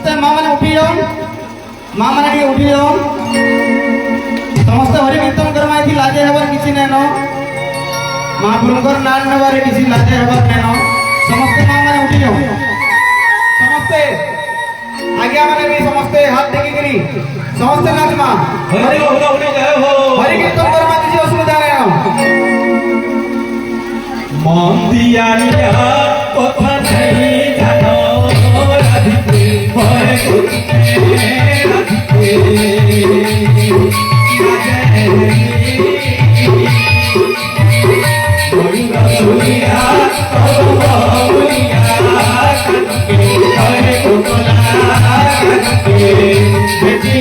ସମସ୍ତେ ମା ମାନେ ଉଠି ଯାଉନ୍, ମା ମାନେ ଟିକେ ଉଠି ଯାଉନ୍। ସମସ୍ତେ ହରି କୀର୍ତ୍ତନ କର୍ମା ଏଠି ଲାଜେ ହେବାର କିଛି ନାଇଁନ। ମହାପ୍ରଭୁଙ୍କର ନାଁ ନେବାରେ କିଛି ଲାଜେ ହେବାର ନାଇଁନ। ସମସ୍ତେ ମା ମାନେ ଉଠି ଯାଉନ୍। ସମସ୍ତେ ଆଜ୍ଞା ମାନେ ବି ସମସ୍ତେ ହାତ ଟେକିକିରି ସମସ୍ତେ ନାଚମା। ହରି କୀର୍ତ୍ତନ କର୍ମା କିଛି ଅସୁବିଧା ନାଇଁନ। মন্দিয়ানিয়া কথা নাই জানো রাধিকে ভয় করতে রাধিকে বলিয়া বলিয়া বলিয়া কানকে ভয় কোকলা কানকে বেটি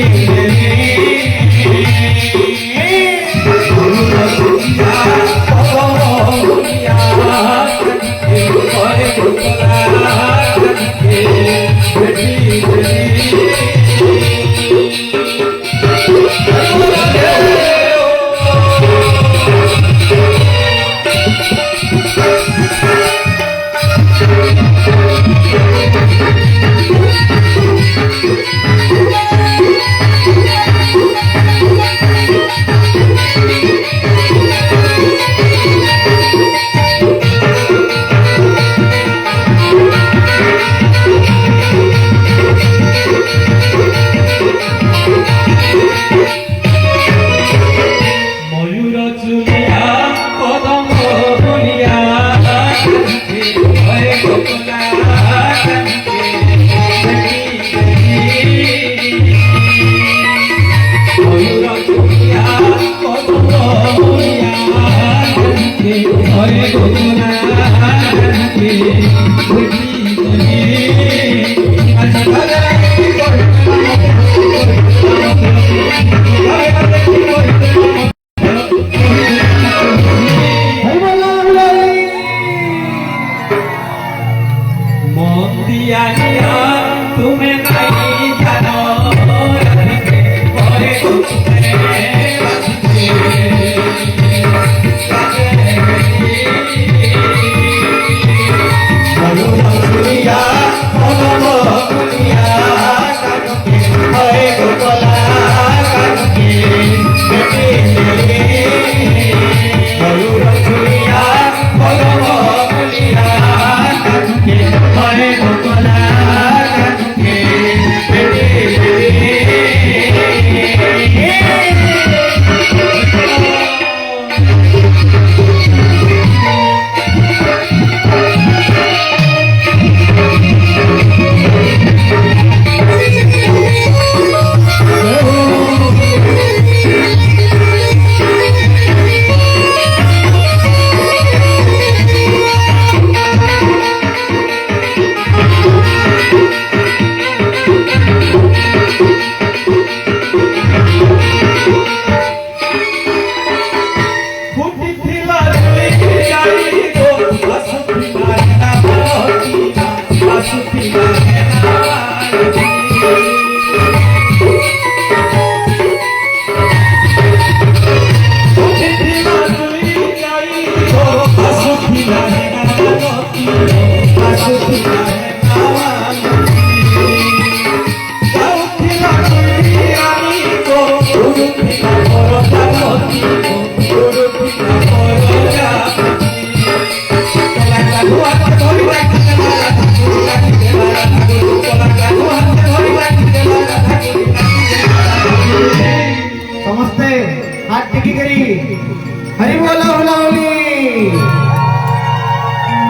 हरि बोला हुलाहुली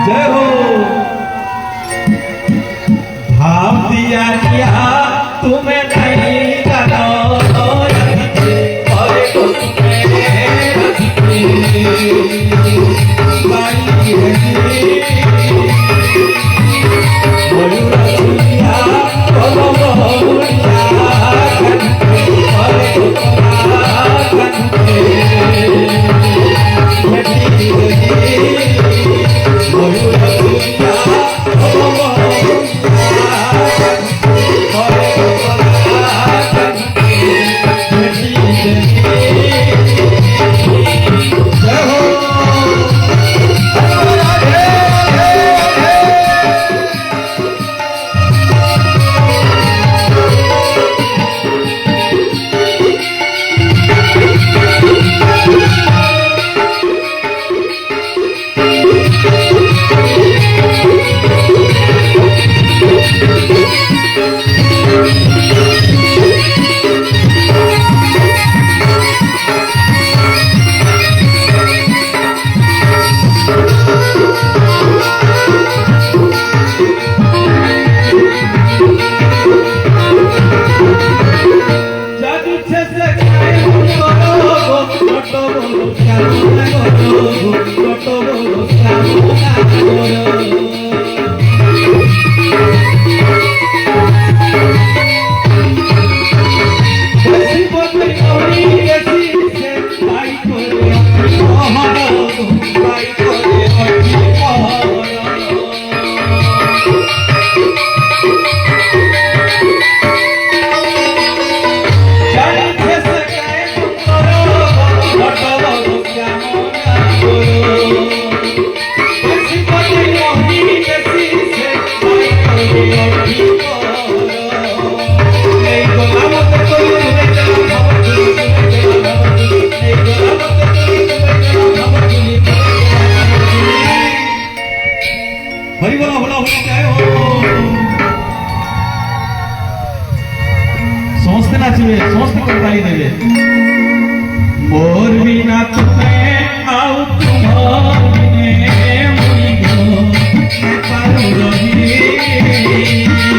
जय हो। भाव दिया क्या तुम्हें नहीं जानो যাদিচ্ছে সে গায়ে করো কত বড় কামনা করো কত বড় কামনা করো বেশি বলতে করি বেশি সে ভাই করে মহারা ভাই করে হরি বলা হলা হরি জয় হো সমস্ত নাচবে সমস্ত করে তালি দেবে মোর বিনা